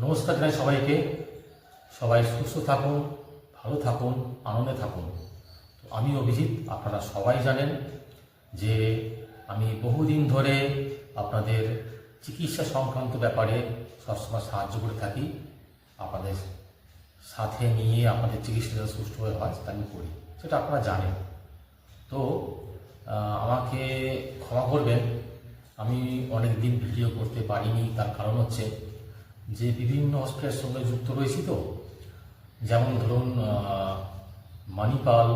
নমস্কার জানাই সবাইকে। সবাই সুস্থ থাকুন, ভালো থাকুন, আনন্দে থাকুন। তো আমি অভিজিৎ, আপনারা সবাই জানেন যে আমি বহুদিন ধরে আপনাদের চিকিৎসা সংক্রান্ত ব্যাপারে সবসময় সাহায্য করে থাকি। আপনাদের সাথে নিয়ে আপনাদের চিকিৎসা সুষ্ঠুভাবে হয় সেটা আমি করি, সেটা আপনারা জানেন। তো আমাকে ক্ষমা করবেন, আমি অনেক দিন ভিডিও করতে পারিনি। তার কারণ হচ্ছে যে বিভিন্ন হসপিটালের সঙ্গে যুক্ত রয়েছি। তো যেমন ধরুন মানিপাল,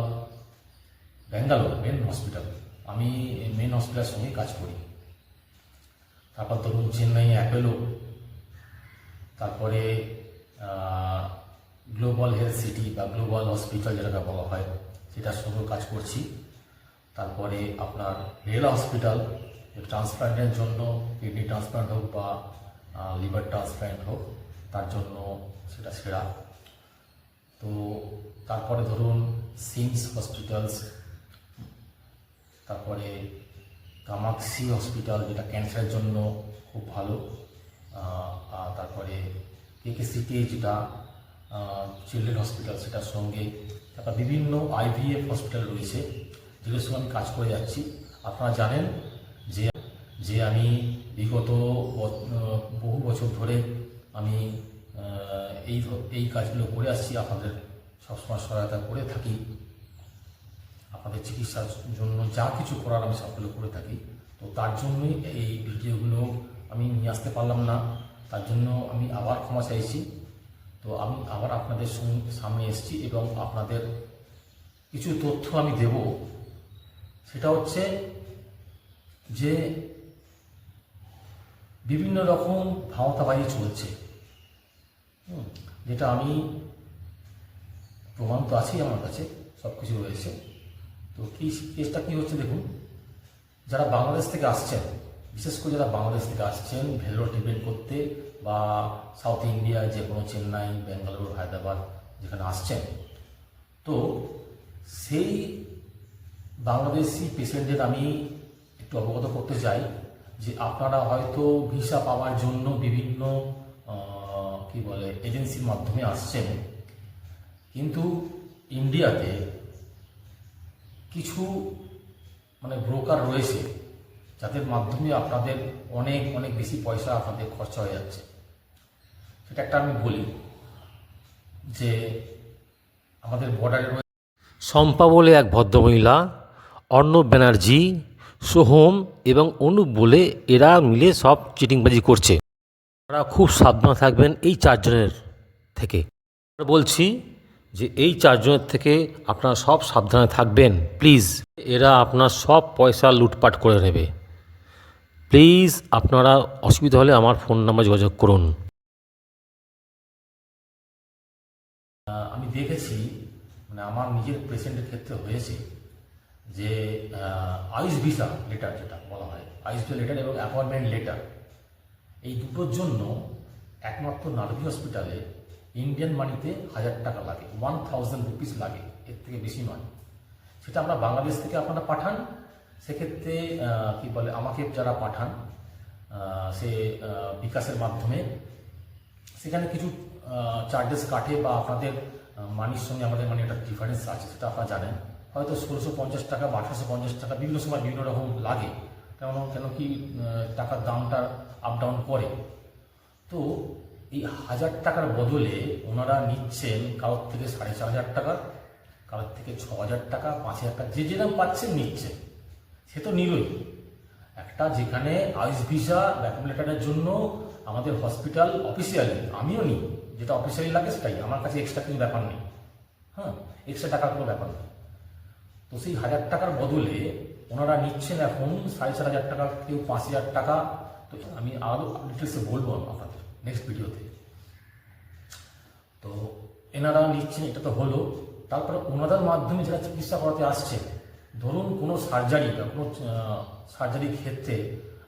ব্যাঙ্গালোর মেন হসপিটাল, আমি মেন হসপিটালের সঙ্গে কাজ করি। তারপর ধরুন চেন্নাই অ্যাপোলো, তারপরে গ্লোবাল হেলথ সিটি বা গ্লোবাল হসপিটাল যেটাকে বলা হয় সেটার সঙ্গেও কাজ করছি। তারপরে আপনার রেল হসপিটাল, ট্রান্সপ্লান্টের জন্য কিডনি ট্রান্সপ্লান্ট হোক বা লিভার ট্রান্সপ্লান্ট হোক তার জন্য সেটা সেরা। তো তারপরে ধরুন সিমস হসপিটালস, তারপরে কামাক্সি হসপিটাল যেটা ক্যান্সারের জন্য খুব ভালো, তারপরে কেকেসিটি যেটা চিলড্রেন হসপিটাল সেটার সঙ্গে, তারপর বিভিন্ন আইভিএফ হসপিটাল রয়েছে যেগুলোর সঙ্গে আমি কাজ করে যাচ্ছি। আপনারা জানেন যে আমি বিগত বহু বছর ধরে আমি এই কাজগুলো করে আসছি, আপনাদের সবসময় সহায়তা করে থাকি। আপনাদের চিকিৎসার জন্য যা কিছু করার আমি সবগুলো করে থাকি। তো তার জন্যই এই ভিডিওগুলো আমি নিয়ে আসতে পারলাম না, তার জন্য আমি আবার ক্ষমা চাইছি। তো আমি আবার আপনাদের সামনে এসেছি এবং আপনাদের কিছু তথ্য আমি দেব। সেটা হচ্ছে যে বিভিন্ন রকম ভাওতাবাজি চলছে, যেটা আমি প্রমাণ তো আছেই, আমার কাছে সব কিছু রয়েছে। তো কেসটা কী হচ্ছে দেখুন, যারা বাংলাদেশ থেকে আসছেন, বিশেষ করে যারা বাংলাদেশ থেকে আসছেন ভেলোর ট্রিটমেন্ট করতে বা সাউথ ইন্ডিয়া যে কোনো চেন্নাই, ব্যাঙ্গালোর, হায়দ্রাবাদ যেখানে আসছেন, তো সেই বাংলাদেশি পেশেন্টদের আমি একটু অবগত করতে চাই যে আপনারা হয়তো ভিসা পাওয়ার জন্য বিভিন্ন এজেন্সির মাধ্যমে আসছেন, কিন্তু ইন্ডিয়াতে কিছু ব্রোকার রয়েছে যাদের মাধ্যমে আপনাদের অনেক অনেক বেশি পয়সা আপনাদের খরচা হয়ে যাচ্ছে। সেটা একটা আমি বলি যে আমাদের বর্ডারে শম্পা বলে এক ভদ্রমহিলা, অর্ণব ব্যানার্জি, সোহম এবং অনুপ বলে এরা মিলে সব চিটিংবাজি করছে। আপনারা খুব সাবধান থাকবেন এই চারজনের থেকে। বলছি যে এই চারজনের থেকে আপনারা সব সাবধানে থাকবেন প্লিজ। এরা আপনার সব পয়সা লুটপাট করে নেবে। প্লিজ আপনারা অসুবিধা হলে আমার ফোন নাম্বার যোগাযোগ করুন। আমি দেখেছি, আমার নিজের পেশেন্টের ক্ষেত্রে হয়েছে যে আইস ভিসা লেটার যেটা বলা হয়, আইস ভিসা লেটার এবং অ্যাপয়েন্টমেন্ট লেটার, এই দুটোর জন্য একমাত্র নারভি হসপিটালে ইন্ডিয়ান মানিতে 1000 টাকা লাগে, 1000 রুপিস লাগে, এর থেকে বেশি নয়। সেটা আমরা বাংলাদেশ থেকে আপনারা পাঠান, সেক্ষেত্রে আমাকে যারা পাঠান সে বিকাশের মাধ্যমে, সেখানে কিছু চার্জেস কাটে বা আপনাদের মানির সঙ্গে আমাদের একটা ডিফারেন্স আছে, সেটা আপনারা জানেন। হয়তো 1650 টাকা বা 1850 টাকা বিভিন্ন সময় বিভিন্ন রকম লাগে, কেন কি টাকার দামটা আপ ডাউন করে। তো এই 1000 টাকার বদলে ওনারা নিচ্ছেন কারোর থেকে 4500 টাকা, কারোর থেকে 6000 টাকা, 5000 টাকা, যে যেরকম পাচ্ছেন নিচ্ছেন। সে তো নিলই একটা, যেখানে আইস ভিসা ব্যাকআপ লেটারের জন্য আমাদের হসপিটাল অফিসিয়ালি, আমিও নিই, যেটা অফিসিয়ালি লাগে সেটাই, আমার কাছে এক্সট্রা কিছু ব্যাপার নেই। এক্সট্রা টাকার কোনো ব্যাপার নেই। তো সেই 1000 টাকার বদলে ওনারা নিচ্ছেন এখন 4500 টাকা, কেউ 5000 টাকা। তো আমি আরও ডিটেলসে বলবো আপনাদের নেক্সট ভিডিওতে। তো এনারা নিচ্ছেন, এটা তো হলো। তারপরে ওনাদের মাধ্যমে যারা চিকিৎসা করাতে আসছে, ধরুন কোনো সার্জারি বা কোনো সার্জারির ক্ষেত্রে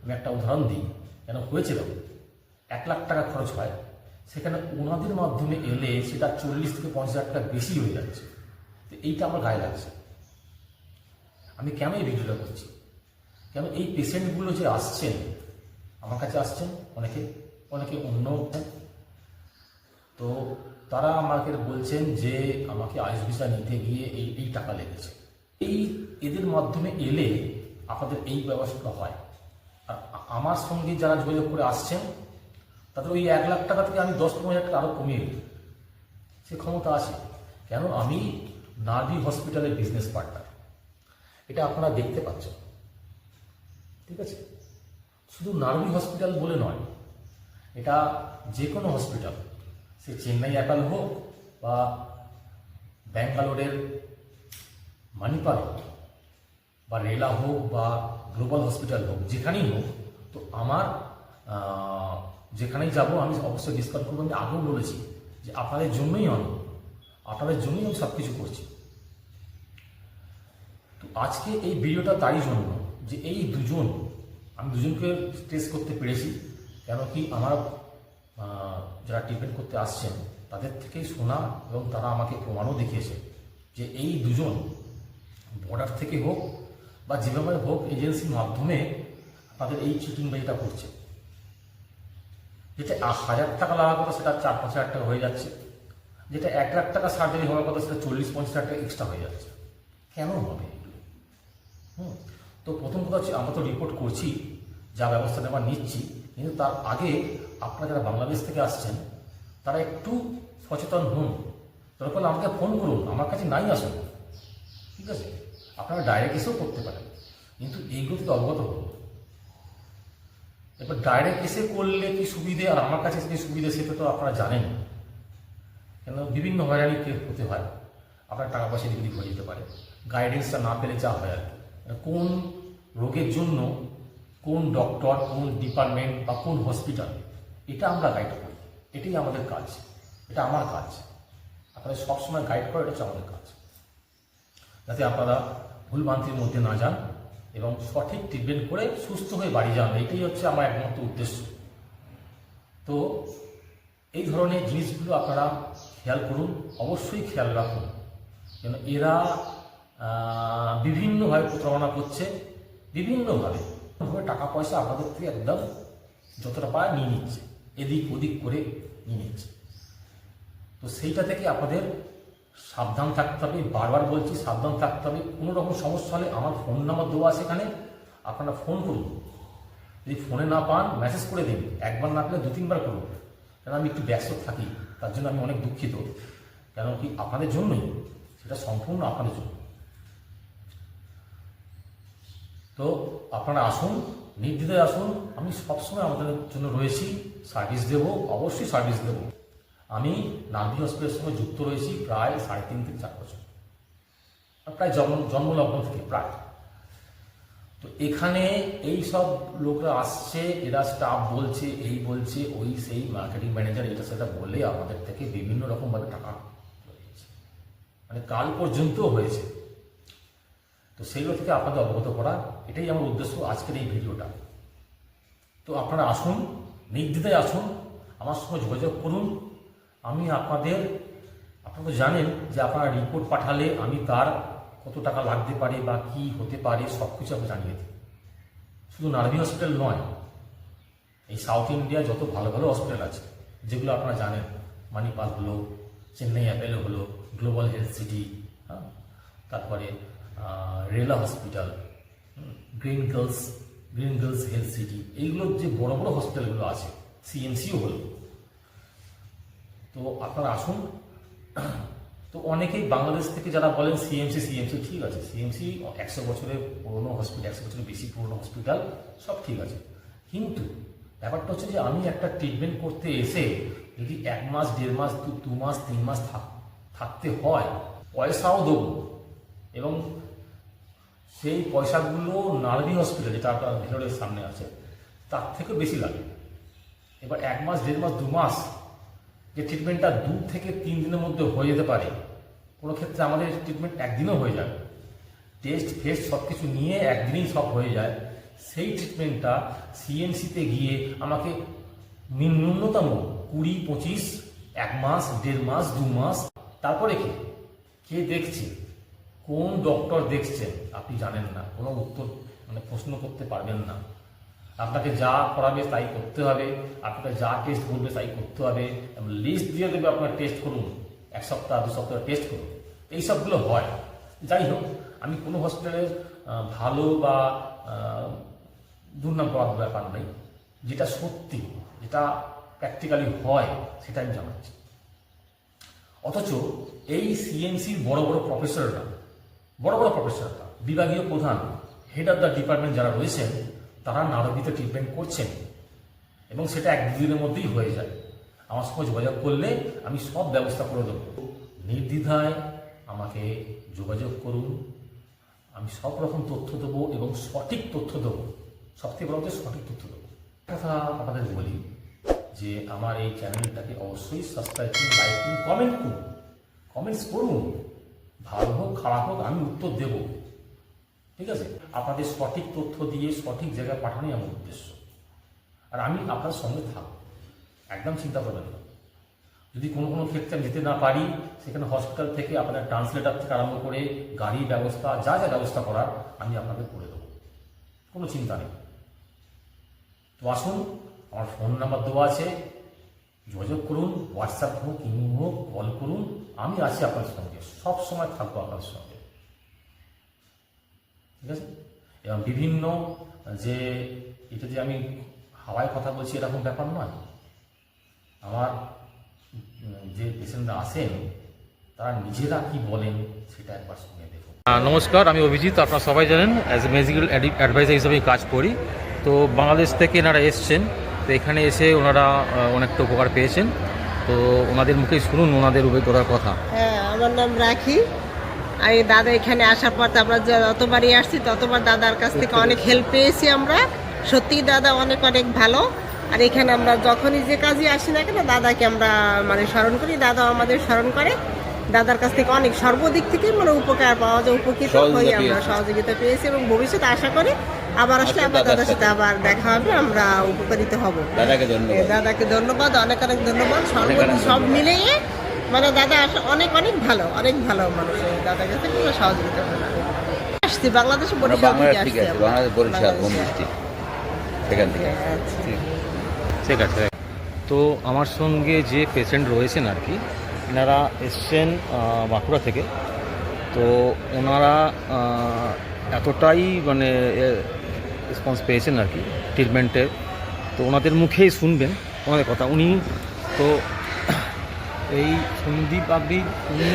আমি একটা উদাহরণ দিই, কেন হয়েছিল 1 লাখ টাকা খরচ হয়, সেখানে ওনাদের মাধ্যমে এলে সেটা 40 থেকে 50,000 টাকা বেশি হয়ে যাচ্ছে। তো এইটা আমার গায়ে লাগছে। আমি কেন এই ভিডিওটা করছি, কেন এই পেশেন্টগুলো যে আসছেন আমার কাছে, আসছেন অনেকে অন্য তো তারা আমাকে বলছেন যে আমাকে আইস ভিসা নিতে গিয়ে এই টাকা লেগেছে। এদের মাধ্যমে এলে আপনাদের এই ব্যবস্থা হয়। আর আমার সঙ্গে যারা যোগাযোগ করে আসছেন তাদের ওই 1 লাখ টাকা থেকে আমি 10-15 হাজার টাকা আরও কমিয়ে দিই, সে ক্ষমতা আছে। কেন? আমি নার্ভি হসপিটালের বিজনেস পার্টনার, এটা আপনারা দেখতে পাচ্ছেন, ঠিক আছে? শুধু নার্ভি হসপিটাল বলে নয়, এটা যে কোনো হসপিটাল, সে চেন্নাই অ্যাপেল হোক বা ব্যাঙ্গালোরের মানিপাল হোক বা রেলা হোক বা গ্লোবাল হসপিটাল হোক, যেখানেই হোক, তো আমার যেখানেই যাব আমি অবশ্যই ডিসকাউন্ট করবো। আমি আগেও বলেছি যে আপনাদের জন্যই আমি সব কিছু করছি। তো আজকে এই ভিডিওটা তাই জন্য যে এই আমি দুজনকে টেস্ট করতে পেরেছি। কেন কি আমার যারা ট্রিটমেন্ট করতে আসছেন তাদের থেকেই শোনা, এবং তারা আমাকে প্রমাণও দেখিয়েছে যে এই দুজন বর্ডার থেকে হোক বা যেভাবে হোক এজেন্সির মাধ্যমে তাদের এই চিটিং বাজিটা করছে। যেটা 1000 টাকা লাগার কথা সেটা 4-5 হাজার টাকা হয়ে যাচ্ছে, যেটা 1 লাখ টাকা সার্জারি হওয়ার কথা সেটা 40-50 হাজার টাকা এক্সট্রা হয়ে যাচ্ছে। কেন হবে এগুলো? তো প্রথম কথা হচ্ছে, আমরা তো রিপোর্ট করছি, যা ব্যবস্থা নেওয়া নিচ্ছি, কিন্তু তার আগে আপনারা যারা বাংলাদেশ থেকে আসছেন তারা একটু সচেতন হন। দরকার আমাকে ফোন করুন, আমার কাছে নাই আসুন, ঠিক আছে? আপনারা ডাইরেক্ট এসেও করতে পারেন, কিন্তু এইগুলো থেকে অবগত হন। এবার ডাইরেক্ট এসে করলে কি সুবিধে আর আমার কাছে কি সুবিধে সেটা তো আপনারা জানেন। কেন? বিভিন্ন হয়রানি হতে হয়, আপনার টাকা পয়সা দিক হয়ে যেতে পারে, গাইডেন্সটা না পেলে যা হয় আর কি। কোন রোগের জন্য কোন ডক্টর, কোন ডিপার্টমেন্ট বা কোন হসপিটাল, এটা আমরা গাইড করি। এটাই আমাদের কাজ, এটা আমার কাজ। আপনাদের সবসময় গাইড করা, এটা হচ্ছে আমাদের কাজ, যাতে আপনারা ভুলভ্রান্তির মধ্যে না যান এবং সঠিক ট্রিটমেন্ট করে সুস্থ হয়ে বাড়ি যান। এটাই হচ্ছে আমার একমাত্র উদ্দেশ্য। তো এই ধরনের জিনিসগুলো আপনারা খেয়াল করুন, অবশ্যই খেয়াল রাখুন, কেন এরা বিভিন্নভাবে প্রতারণা করছে, বিভিন্নভাবে টাকা পয়সা আপনাদের থেকে একদম যতটা পায় নিয়ে নিচ্ছে, এদিক ওদিক করে নিয়ে নিচ্ছে। তো সেইটা থেকে আপনাদের সাবধান থাকতে হবে। বারবার বলছি, সাবধান থাকতে হবে। কোনো রকম সমস্যা হলে আমার ফোন নাম্বার দেওয়া আছে এখানে, আপনারা ফোন করুন। যদি ফোনে না পান মেসেজ করে দিন, একবার না পেলে 2-3 বার করুন। কেন আমি একটু ব্যস্ত থাকি, তার জন্য আমি অনেক দুঃখিত। কেন কি আপনাদের জন্যই, সেটা সম্পূর্ণ আপনাদের জন্য। তো আপনারা আসুন, নির্দ্বিধায় আসুন। আমি সবসময় আমাদের জন্য রয়েছি, সার্ভিস দেবো, অবশ্যই সার্ভিস দেবো। আমি নার্ভি হসপিটালের সঙ্গে যুক্ত রয়েছি প্রায় 3.5 থেকে 4 বছর, প্রায় জন্মলগ্ন থেকে প্রায়। তো এখানে এই সব লোকরা আসছে, এরা স্টাফ বলছে, এই বলছে, ওই সেই মার্কেটিং ম্যানেজার এটা সেটা বলে আমাদের থেকে বিভিন্ন রকমভাবে টাকা নিয়েছে, মানে কাল পর্যন্ত হয়েছে। তো সেইগুলো থেকে আপনাদের অবগত করা, এটাই আমার উদ্দেশ্য আজকের এই ভিডিওটা। তো আপনারা আসুন, নির্দ্বিধায় আসুন, আমার সঙ্গে যোগাযোগ করুন। আমি আপনারা জানেন যে আপনারা রিপোর্ট পাঠালে আমি তার কত টাকা লাগতে পারে বা কি হতে পারে সব কিছু আমি জানিয়ে দিই। শুধু নার্ভি হসপিটাল নয়, এই সাউথ ইন্ডিয়া যত ভালো ভালো হসপিটাল আছে যেগুলো আপনারা জানেন, মানিপাল হলো, চেন্নাই অ্যাপেলো হলো, গ্লোবাল হেলথ সিটি, তারপরে Rela hospital, Gleneagles Health City, এইগুলো যে বড় বড় হসপিটালগুলো আছে, সিএমসিও হলো। তো আপনারা আসুন। তো অনেকেই বাংলাদেশ থেকে যারা বলেন সিএমসি ঠিক আছে, সিএমসি 100 বছরের পুরনো হসপিটাল, 100 বছরের বেশি পুরনো হসপিটাল, সব ঠিক আছে। কিন্তু ব্যাপারটা হচ্ছে যে আমি একটা ট্রিটমেন্ট করতে এসে যদি 1 মাস, 1.5 মাস, 2 মাস, 3 মাস থাকতে হয়, পয়সাও দেবো, এবং সেই পয়সাগুলো নার্ভি হসপিটাল যেটা আপনার ভেতরের সামনে আছে তার থেকে বেশি লাগে। এবার 1 মাস, 1.5 মাস, 2 মাস যে ট্রিটমেন্টটা 2 থেকে 3 দিনের মধ্যে হয়ে যেতে পারে, কোনো ক্ষেত্রে আমাদের ট্রিটমেন্ট একদিনও হয়ে যায়, টেস্ট ফেস্ট সব কিছু নিয়ে একদিনেই সব হয়ে যায়। সেই ট্রিটমেন্টটা সিএমসিতে গিয়ে আমাকে ন্যূনতম 20-25, 1 মাস, 1.5 মাস, 2 মাস, তারপরে কে দেখছে, কোন ডক্টর দেখছেন আপনি জানেন না, কোনো উত্তর প্রশ্ন করতে পারবেন না। আপনাকে যা করাবে তাই করতে হবে, আপনাকে যা টেস্ট বলবে তাই করতে হবে, লিস্ট দিয়ে দেবে আপনার টেস্ট করুন, 1 সপ্তাহ 2 সপ্তাহ টেস্ট করুন, এইসবগুলো হয়। যাই হোক, আমি কোনো হসপিটালের ভালো বা দুর্নাম করার ব্যাপার নেই, যেটা সত্যি, যেটা প্র্যাকটিক্যালি হয় সেটা আমি জানাচ্ছি। অথচ এই সিএমসির বড় বড় প্রফেসররা, বিভাগীয় প্রধান, হেড অফ দ্য ডিপার্টমেন্ট যারা রয়েছেন, তারা নারবিতে ট্রিটমেন্ট করছেন এবং সেটা 1-2 দিনের মধ্যেই হয়ে যায়। আমার সঙ্গে যোগাযোগ করলে আমি সব ব্যবস্থা করে দেবো। নির্দ্বিধায় আমাকে যোগাযোগ করুন, আমি সব রকম তথ্য দেবো এবং সঠিক তথ্য দেবো, সবথেকে বড় হচ্ছে সঠিক তথ্য দেবো। কথা আপনাদের বলি যে আমার এই চ্যানেলটাকে অবশ্যই সাবস্ক্রাইব করুন, লাইক করুন, কমেন্টস করুন, ভালো হোক খারাপ হোক আমি উত্তর দেব, ঠিক আছে? আপনাদের সঠিক তথ্য দিয়ে সঠিক জায়গায় পাঠানোই আমার উদ্দেশ্য, আর আমি আপনার সঙ্গে থাকবো, একদম চিন্তা করবেন না। যদি কোনো ক্ষেত্রে আমি যেতে না পারি, সেখানে হসপিটাল থেকে আপনার ট্রান্সলেটার থেকে আরম্ভ করে গাড়ির ব্যবস্থা, যা ব্যবস্থা করার আমি আপনাদের করে দেবো, কোনো চিন্তা নেই। তো আসুন, আমার ফোন নাম্বার দেওয়া আছে, যোগাযোগ করুন, হোয়াটসঅ্যাপ হোক, ইমেল হোক, কল করুন, আমি আছি আপনার সঙ্গে, সব সময় থাকবো আপনার সঙ্গে, ঠিক আছে? এবং বিভিন্ন যে এটা যে আমি হাওয়ায় কথা বলছি এরকম ব্যাপার নয়, আমার যে পেশেন্টরা আসেন তারা নিজেরা কি বলেন সেটা একবার শুনে দেখুন। নমস্কার, আমি অভিজিৎ, আপনারা সবাই জানেন অ্যাজ এ মেডিকেল অ্যাডভাইজার হিসেবে কাজ করি। তো বাংলাদেশ থেকে এনারা এসছেন, তো এখানে এসে ওনারা অনেকটা উপকার পেয়েছেন। তো ওনাদের মুখেই শুনুন ওনাদের অভিজ্ঞতার কথা। হ্যাঁ, আমার নাম রাখি। আর দাদা এখানে আসার পর আমরা যতবারই আসছি ততবার দাদার কাছ থেকে অনেক হেল্প পেয়েছি আমরা। সত্যি দাদা অনেক ভালো। আর এখানে আমরা যখনই যে কাজে আসি না কেন দাদাকে আমরা স্মরণ করি, দাদা আমাদের স্মরণ করে। দাদার কাছ থেকে অনেক সর্বদিক থেকে উপকার পাওয়া যায়, উপকৃত হয়ে আমরা সহযোগিতা পেয়েছি এবং ভবিষ্যতে আশা করি আবার আসলে আবার দাদার সাথে আবার দেখা হবে, আমরা উপকারিত হব। দাদাকে ধন্যবাদ, অনেক ধন্যবাদ। সব মিলিয়ে দাদা অনেক ভালো মানুষ। দাদার কাছে সহযোগিতা আসছি বাংলাদেশে, ঠিক আছে। তো আমার সঙ্গে যে পেশেন্ট রয়েছেন আর কি, এনারা এসছেন বাঁকুড়া থেকে। তো ওনারা এতটাই রেসপন্স পেয়েছেন আর কি ট্রিটমেন্টের। তো ওনাদের মুখেই শুনবেন ওনাদের কথা। উনি তো এই সন্দীপ আবরি, উনি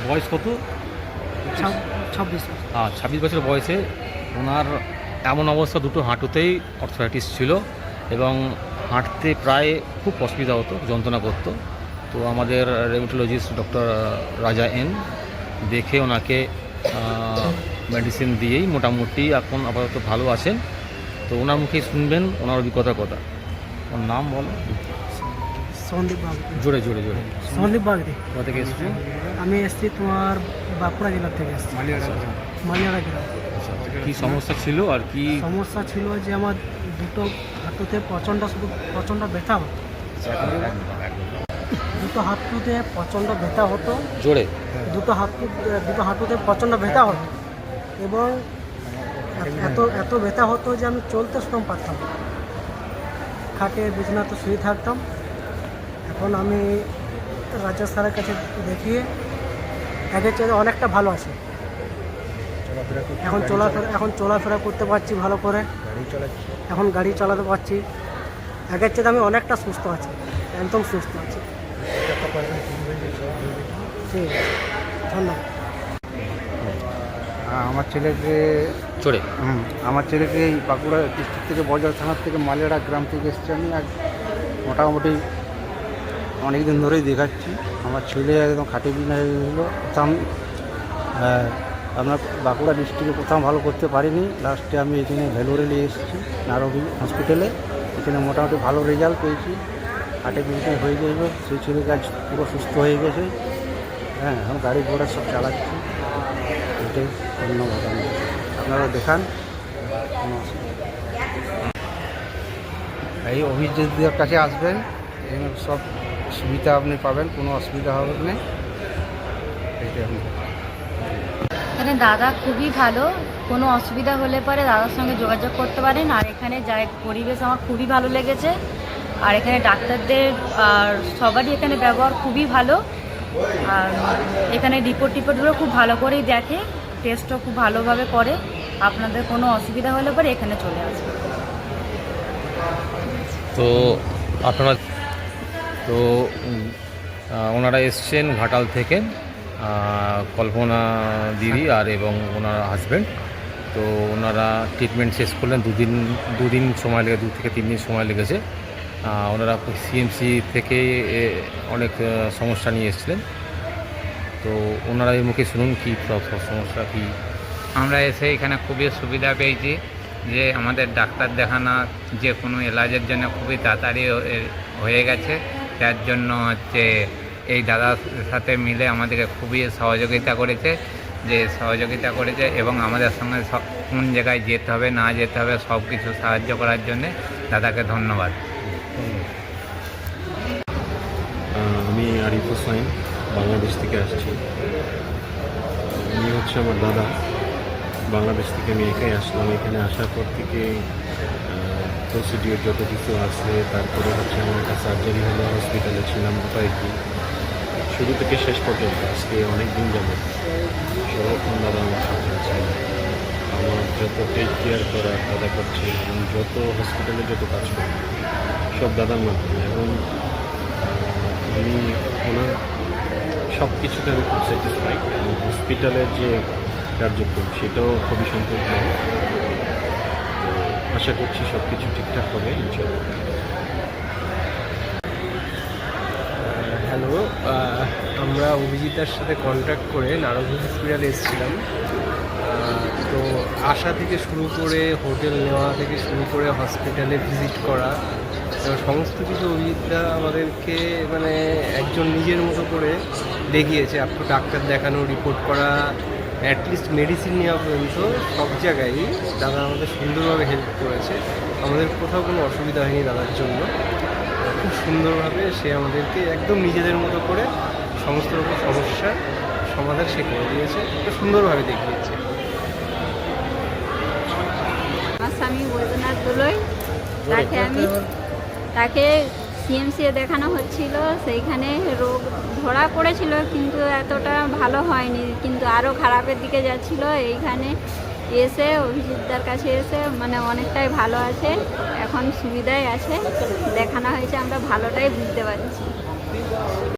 বয়স কত? 26 বছর বয়সে ওনার এমন অবস্থা, দুটো হাঁটুতেই অর্থোরাইটিস ছিল এবং হাঁটতে প্রায় খুব অসুবিধা হতো, যন্ত্রণা করতো। তো আমাদের রেউমাটোলজিস্ট ডক্টর রাজা এন দেখে ওনাকে মেডিসিন দিয়েই মোটামুটি এখন আপাতত ভালো আছেন। তো ওনার মুখেই শুনবেন ওনার অভিজ্ঞতার কথা। ওর নাম বলো। সন্দীপ বাগদি। জোরে সন্দীপ বাগদি। কোথা থেকে এসেছো? আমি এসেছি তোমার বাঁকুড়া জেলা থেকে এসেছি, মালিয়াড়া গ্রাম। কী সমস্যা ছিল আর কি? সমস্যা ছিল যে আমার দুটো হাঁটুতে প্রচণ্ড ব্যথা হতো। দুটো হাঁটুতে প্রচণ্ড ব্যথা হতো, জোরে। দুটো হাঁটুতে প্রচণ্ড ব্যথা হতো এবং এত ব্যথা হতো যে আমি চলতে শ্রম পারতাম, খাটে বিছানাতে শুয়ে থাকতাম। এখন আমি রাজা স্যারের কাছে দেখিয়ে আগের চেয়ে অনেকটা ভালো আছে। এখন চলাফেরা করতে পারছি ভালো করে, এখন গাড়ি চালাতে পারছি। আগের চেয়ে আমি অনেকটা সুস্থ আছি, একদম সুস্থ আছি। ঠিক আছে, ধন্যবাদ। আমার ছেলেকে এই বাঁকুড়া ডিস্ট্রিক্ট থেকে বজরা থানার থেকে মালিয়াড়া গ্রাম থেকে এসেছি। আমি মোটামুটি অনেক দিন ধরেই দেখাচ্ছি। আমার ছেলে একদম খাটে বিনা হয়ে গেছিলো। আপনার বাঁকুড়া ডিস্ট্রিক্টে কোথাও ভালো করতে পারিনি। লাস্টে আমি এখানে ভেলোরে নিয়ে এসেছি নারবি হসপিটালে। এখানে মোটামুটি ভালো রেজাল্ট পেয়েছি, হাটে বিছানায় হয়ে যাবে। সেই ছেলেকে আজ পুরো সুস্থ হয়ে গেছে। হ্যাঁ, এখন গাড়ি ঘোড়া সব চালাচ্ছি। এটাই ধন্যবাদ। আপনারা দেখান, কোনো এই অভিজিৎদের কাছে আসবেন, এখানে সব সুবিধা আপনি পাবেন, কোনো অসুবিধা হবে না। এইটাই আপনি এখানে দাদা খুবই ভালো, কোনো অসুবিধা হলে পরে দাদার সঙ্গে যোগাযোগ করতে পারেন। আর এখানে যাই পরিবেশ আমার খুবই ভালো লেগেছে। আর এখানে ডাক্তারদের আর সবারই এখানে ব্যবহার খুবই ভালো। আর এখানে রিপোর্টগুলো খুব ভালো করেই দেখে, টেস্টও খুব ভালোভাবে করে। আপনাদের কোনো অসুবিধা হলে পরে এখানে চলে আসবে। তো আপনারা তো ওনারা এসছেন ঘাটাল থেকে, কল্পনা দিদি আর এবং ওনার হাজব্যান্ড। তো ওনারা ট্রিটমেন্ট শেষ করলেন, দুদিন সময় লেগে 2 থেকে 3 দিন সময় লেগেছে। ওনারা সিএমসি থেকে অনেক সমস্যা নিয়ে এসেছিলেন। তো ওনারা এই মুখে শুনুন কী সমস্যা কী। আমরা এসে এখানে খুবই সুবিধা পেয়েছি যে আমাদের ডাক্তার দেখানো যে কোনো এলাজের জন্য খুবই তাড়াতাড়ি হয়ে গেছে। তার জন্য হচ্ছে এই দাদার সাথে মিলে আমাদেরকে খুবই সহযোগিতা করেছে এবং আমাদের সঙ্গে কোন জায়গায় যেতে হবে না যেতে হবে সব কিছু সাহায্য করার জন্যে দাদাকে ধন্যবাদ। আমি আরিফ হোসাইন, বাংলাদেশ থেকে আসছি। উনি হচ্ছে আমার দাদা। বাংলাদেশ থেকে আমি একাই আসলাম। এখানে আসার পর থেকে প্রসিডিওর যত কিছু আছে, তারপরে হচ্ছে আমার একটা সার্জারি হলো, হসপিটালে ছিলাম কয়েকদিন, শুরু থেকে শেষ পর্যন্ত আজকে অনেক দিন যাবে সর্বক্ষণ দাদা আমার সাথে আছে। আমার যত টেক কেয়ার করা দাদা করছে এবং যত হসপিটালে যত কাজ করে সব দাদার মাধ্যমে। এবং আমি ওনার সব কিছুতে আমি খুব স্যাটিসফাইড। এবং হসপিটালের যে কার্যক্রম সেটাও খুবই সন্তোষ। আশা করছি সব কিছু ঠিকঠাক হবে ইনশাআল্লাহ। হ্যালো, আমরা অভিজিতার সাথে কন্ট্যাক্ট করে নারদ হসপিটালে এসেছিলাম। তো আসা থেকে শুরু করে হোটেল নেওয়া থেকে শুরু করে হসপিটালে ভিজিট করা এবং সমস্ত কিছু অভিজিৎরা আমাদেরকে মানে একজন নিজের মতো করে দেখিয়েছে। আপনি ডাক্তার দেখানো, রিপোর্ট করা, অ্যাটলিস্ট মেডিসিন নেওয়া পর্যন্ত সব জায়গায় দাদা আমাদের সুন্দরভাবে হেল্প করেছে। আমাদের কোথাও কোনো অসুবিধা হয়নি দাদার জন্য। খুব সুন্দরভাবে সে আমাদেরকে একদম নিজেদের মতো করে সমস্ত রকম সমস্যার সমাধান সে করে দিয়েছে, খুব সুন্দরভাবে দেখিয়েছে। আমার স্বামী বৈদ্যনাথ দোলই, তাকে সিএমসি দেখানো হচ্ছিল। সেইখানে রোগ ধরা পড়েছিল কিন্তু এতটা ভালো হয়নি, কিন্তু আরও খারাপের দিকে যাচ্ছিল। এইখানে এসে অভিজিৎদার কাছে এসে মানে অনেকটাই ভালো আছে, এখন সুবিধায় আছে। দেখানো হয়েছে, আমরা ভালোটাই বুঝতে পারছি।